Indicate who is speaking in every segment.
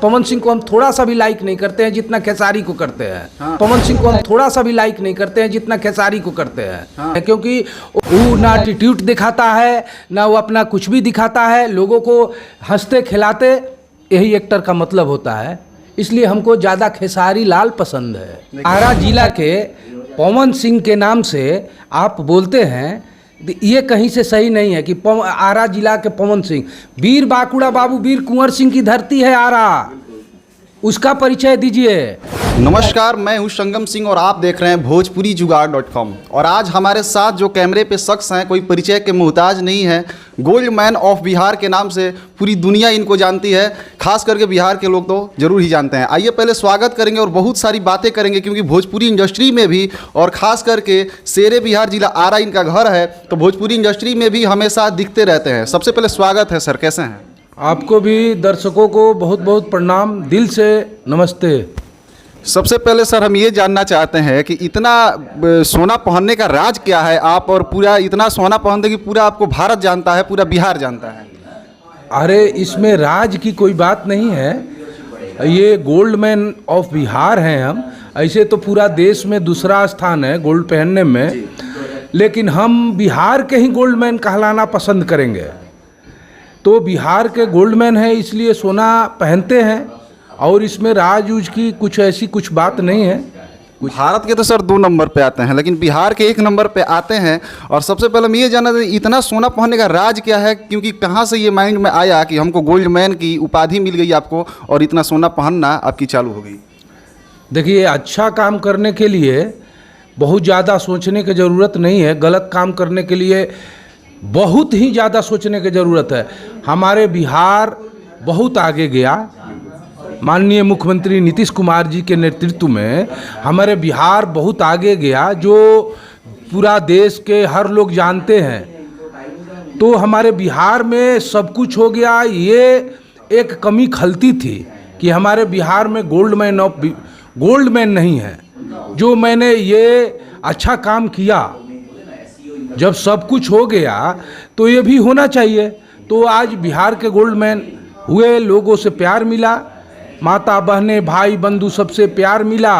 Speaker 1: पवन सिंह को हम थोड़ा सा भी लाइक नहीं करते हैं जितना खेसारी को करते हैं।
Speaker 2: हाँ।
Speaker 1: पवन सिंह को हम थोड़ा सा भी लाइक नहीं करते हैं जितना खेसारी को करते हैं। हाँ। क्योंकि वो ना एटीट्यूड दिखाता है, ना वो अपना कुछ भी दिखाता है, लोगों को हंसते खिलाते, यही एक्टर का मतलब होता है। इसलिए हमको ज़्यादा खेसारी लाल पसंद है। आरा जिला के पवन सिंह के नाम से आप बोलते हैं, ये कहीं से सही नहीं है कि आरा जिला के पवन सिंह, वीर बांकुड़ा बाबू वीर कुंवर सिंह की धरती है आरा, उसका परिचय दीजिए।
Speaker 2: नमस्कार, मैं हूं संगम सिंह और आप देख रहे हैं भोजपुरीजुगाड़.com। और आज हमारे साथ जो कैमरे पे शख्स हैं, कोई परिचय के मोहताज नहीं है, गोल्ड मैन ऑफ बिहार के नाम से पूरी दुनिया इनको जानती है, खास करके बिहार के लोग तो ज़रूर ही जानते हैं। आइए पहले स्वागत करेंगे और बहुत सारी बातें करेंगे, क्योंकि भोजपुरी इंडस्ट्री में भी और ख़ास करके शेरे बिहार जिला आरा इनका घर है, तो भोजपुरी इंडस्ट्री में भी हमेशा दिखते रहते हैं। सबसे पहले स्वागत है सर, कैसे हैं?
Speaker 1: आपको भी, दर्शकों को बहुत बहुत प्रणाम, दिल से नमस्ते।
Speaker 2: सबसे पहले सर हम ये जानना चाहते हैं कि इतना सोना पहनने का राज क्या है आप, और पूरा इतना सोना पहनते कि पूरा आपको भारत जानता है, पूरा बिहार जानता है।
Speaker 1: अरे इसमें राज की कोई बात नहीं है, ये गोल्ड मैन ऑफ बिहार हैं हम। ऐसे तो पूरा देश में दूसरा स्थान है गोल्ड पहनने में, लेकिन हम बिहार के ही गोल्ड मैन कहलाना पसंद करेंगे। तो बिहार के गोल्ड मैन है, इसलिए सोना पहनते हैं, और इसमें राज उज की कुछ ऐसी कुछ बात नहीं है।
Speaker 2: भारत के तो सर 2 नंबर पे आते हैं, लेकिन बिहार के 1 नंबर पे आते हैं। और सबसे पहले हम ये जानना था, इतना सोना पहनने का राज क्या है, क्योंकि कहाँ से ये माइंड में आया कि हमको गोल्ड मैन की उपाधि मिल गई आपको और इतना सोना पहनना आपकी चालू हो गई?
Speaker 1: देखिए, अच्छा काम करने के लिए बहुत ज़्यादा सोचने की ज़रूरत नहीं है, गलत काम करने के लिए बहुत ही ज़्यादा सोचने की ज़रूरत है। हमारे बिहार बहुत आगे गया, माननीय मुख्यमंत्री नीतीश कुमार जी के नेतृत्व में हमारे बिहार बहुत आगे गया, जो पूरा देश के हर लोग जानते हैं। तो हमारे बिहार में सब कुछ हो गया। ये एक कमी खलती थी कि हमारे बिहार में गोल्ड मैन नहीं है। जो मैंने ये अच्छा काम किया, जब सब कुछ हो गया तो ये भी होना चाहिए। तो आज बिहार के गोल्ड मैन हुए, लोगों से प्यार मिला, माता बहने भाई बंधु सबसे प्यार मिला,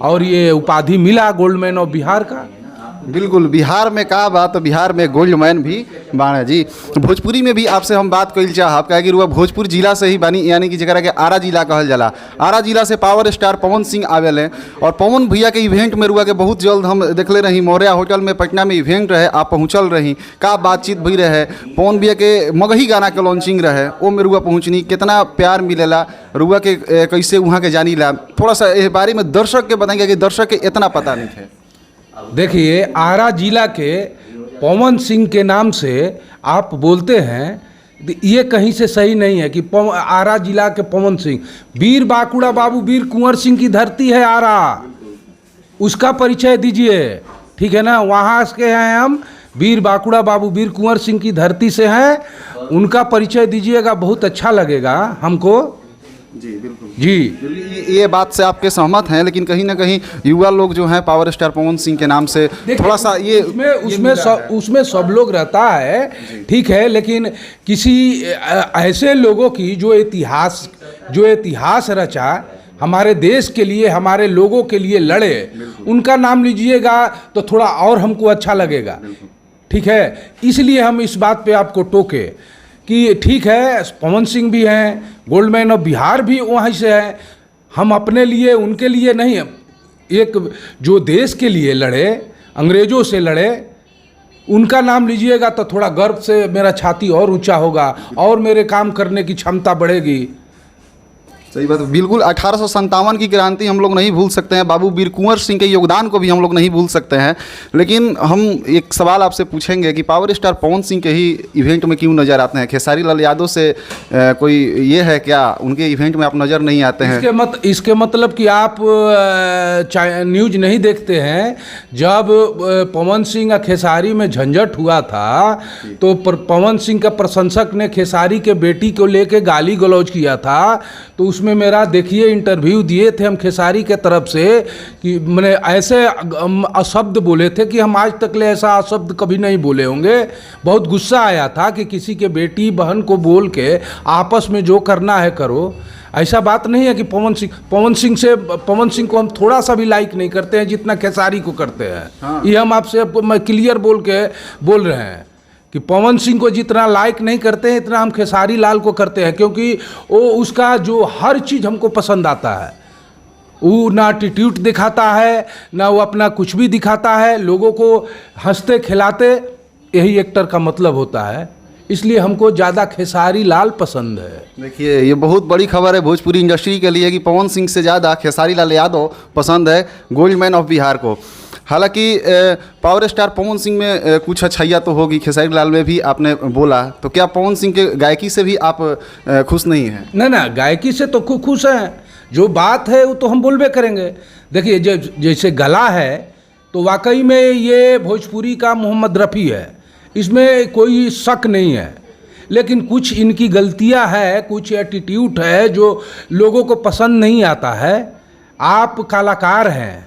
Speaker 1: और ये उपाधि मिला गोल्ड मैन ऑफ बिहार का।
Speaker 2: बिल्कुल, बिहार में कहा बात, तो बिहार में गोल्ड मैन भी बाना जी। भोजपुरी में भी आपसे हम बात कल चाहब, क्या कि रुआ भोजपुर जिला से ही बानी, यानी कि जगह के आरा जिला कहल जाला। आरा जिला से पावर स्टार पवन सिंह आवेले, और पवन भैया के इवेंट में रुआ के बहुत जल्द हम देखले रही, मौर्या होटल में पटना में इवेंट रहे, आप पहुँचल रही, का बातचीत भी रहे। पवन भैया के मगही गाना के लॉन्चिंग रहे, वो में रुआ पहुँचनी, कितना प्यार मिलेला रुआ के, कैसे वहाँ के जानी ला, थोड़ा सा इस बारे में दर्शक के बताएंगे कि दर्शक के इतना पता नहीं है।
Speaker 1: देखिए, आरा जिला के पवन सिंह के नाम से आप बोलते हैं, ये कहीं से सही नहीं है कि आरा जिला के पवन सिंह, वीर बांकुड़ा बाबू वीर कुंवर सिंह की धरती है आरा, उसका परिचय दीजिए। ठीक है ना, वहाँ के हैं हम, वीर बांकुड़ा बाबू वीर कुंवर सिंह की धरती से हैं, उनका परिचय दीजिएगा, बहुत अच्छा लगेगा हमको।
Speaker 2: जी बिल्कुल
Speaker 1: जी,
Speaker 2: ये बात से आपके सहमत हैं, लेकिन कहीं ना कहीं युवा लोग जो हैं पावर स्टार पवन सिंह के नाम से थोड़ा सा ये
Speaker 1: उसमें सब लोग रहता है, ठीक है, लेकिन किसी ऐसे लोगों की जो इतिहास रचा, हमारे देश के लिए, हमारे लोगों के लिए लड़े, उनका नाम लीजिएगा तो थोड़ा और हमको अच्छा लगेगा। ठीक है, इसलिए हम इस बात पे आपको टोके कि ठीक है, पवन सिंह भी हैं, गोल्ड मैन ऑफ बिहार भी वहीं से हैं, हम अपने लिए उनके लिए नहीं, एक जो देश के लिए लड़े, अंग्रेज़ों से लड़े, उनका नाम लीजिएगा तो थोड़ा गर्व से मेरा छाती और ऊंचा होगा और मेरे काम करने की क्षमता बढ़ेगी।
Speaker 2: सही बात, बिल्कुल। 1857 की क्रांति हम लोग नहीं भूल सकते हैं, बाबू वीर कुंवर सिंह के योगदान को भी हम लोग नहीं भूल सकते हैं। लेकिन हम एक सवाल आपसे पूछेंगे कि पावर स्टार पवन सिंह के ही इवेंट में क्यों नज़र आते हैं? खेसारी लाल यादव से कोई ये है क्या, उनके इवेंट में आप नज़र नहीं आते हैं?
Speaker 1: इसके मतलब कि आप न्यूज नहीं देखते हैं। जब पवन सिंह और खेसारी में झंझट हुआ था, तो पवन सिंह का प्रशंसक ने खेसारी के बेटी को लेके गाली गलौज किया था, तो उसमें में मेरा देखिए इंटरव्यू दिए थे हम खेसारी के तरफ से कि मैंने ऐसे अशब्द बोले थे कि हम आज तक ले ऐसा अशब्द कभी नहीं बोले होंगे। बहुत गुस्सा आया था कि किसी के बेटी बहन को बोल के आपस में जो करना है करो। ऐसा बात नहीं है कि पवन सिंह को हम थोड़ा सा भी लाइक नहीं करते हैं जितना खेसारी को करते हैं।
Speaker 2: हाँ।
Speaker 1: ये हम आपसे क्लियर बोल रहे हैं कि पवन सिंह को जितना लाइक नहीं करते हैं इतना हम खेसारी लाल को करते हैं, क्योंकि वो उसका जो हर चीज़ हमको पसंद आता है। वो ना एटीट्यूड दिखाता है ना वो अपना कुछ भी दिखाता है, लोगों को हंसते खिलाते, यही एक्टर का मतलब होता है। इसलिए हमको ज़्यादा खेसारी लाल पसंद है।
Speaker 2: देखिए ये बहुत बड़ी खबर है भोजपुरी इंडस्ट्री के लिए कि पवन सिंह से ज़्यादा खेसारी लाल यादव पसंद है गोल्ड मैन ऑफ बिहार को। हालांकि पावर स्टार पवन सिंह में कुछ अच्छाइयाँ तो होगी, खेसारी लाल में भी आपने बोला, तो क्या पवन सिंह के गायकी से भी आप खुश नहीं हैं?
Speaker 1: ना गायकी से तो खूब खुश हैं, जो बात है वो तो हम बोलबे करेंगे। देखिए जैसे गला है तो वाकई में ये भोजपुरी का मोहम्मद रफ़ी है, इसमें कोई शक नहीं है। लेकिन कुछ इनकी गलतियां है, कुछ एटीट्यूड है जो लोगों को पसंद नहीं आता है। आप कलाकार हैं,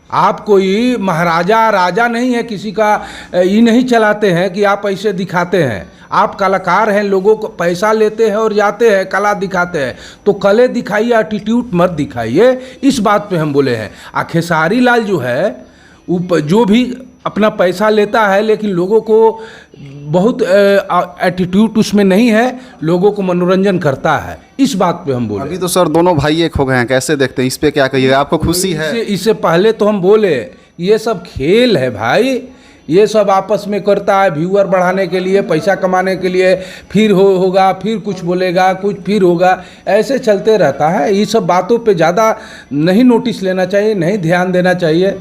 Speaker 1: आप कोई महाराजा राजा नहीं है, किसी का ये नहीं चलाते हैं कि आप ऐसे दिखाते हैं। आप कलाकार हैं, लोगों को पैसा लेते हैं और जाते हैं, कला दिखाते हैं, तो कले दिखाइए, एटीट्यूड मत दिखाइए। इस बात पे हम बोले हैं। खेसारी लाल जो है जो भी अपना पैसा लेता है, लेकिन लोगों को बहुत एटीट्यूड उसमें नहीं है, लोगों को मनोरंजन करता है। इस बात पे हम बोले।
Speaker 2: अभी तो सर दोनों भाई एक हो गए हैं, कैसे देखते हैं इस पे, क्या कहिएगा? आपको खुशी है?
Speaker 1: इससे पहले तो हम बोले ये सब खेल है भाई, ये सब आपस में करता है व्यूअर बढ़ाने के लिए, पैसा कमाने के लिए, फिर होगा, फिर कुछ बोलेगा, कुछ फिर होगा, ऐसे चलते रहता है। ये सब बातों पे ज़्यादा नहीं नोटिस लेना चाहिए, नहीं ध्यान देना चाहिए।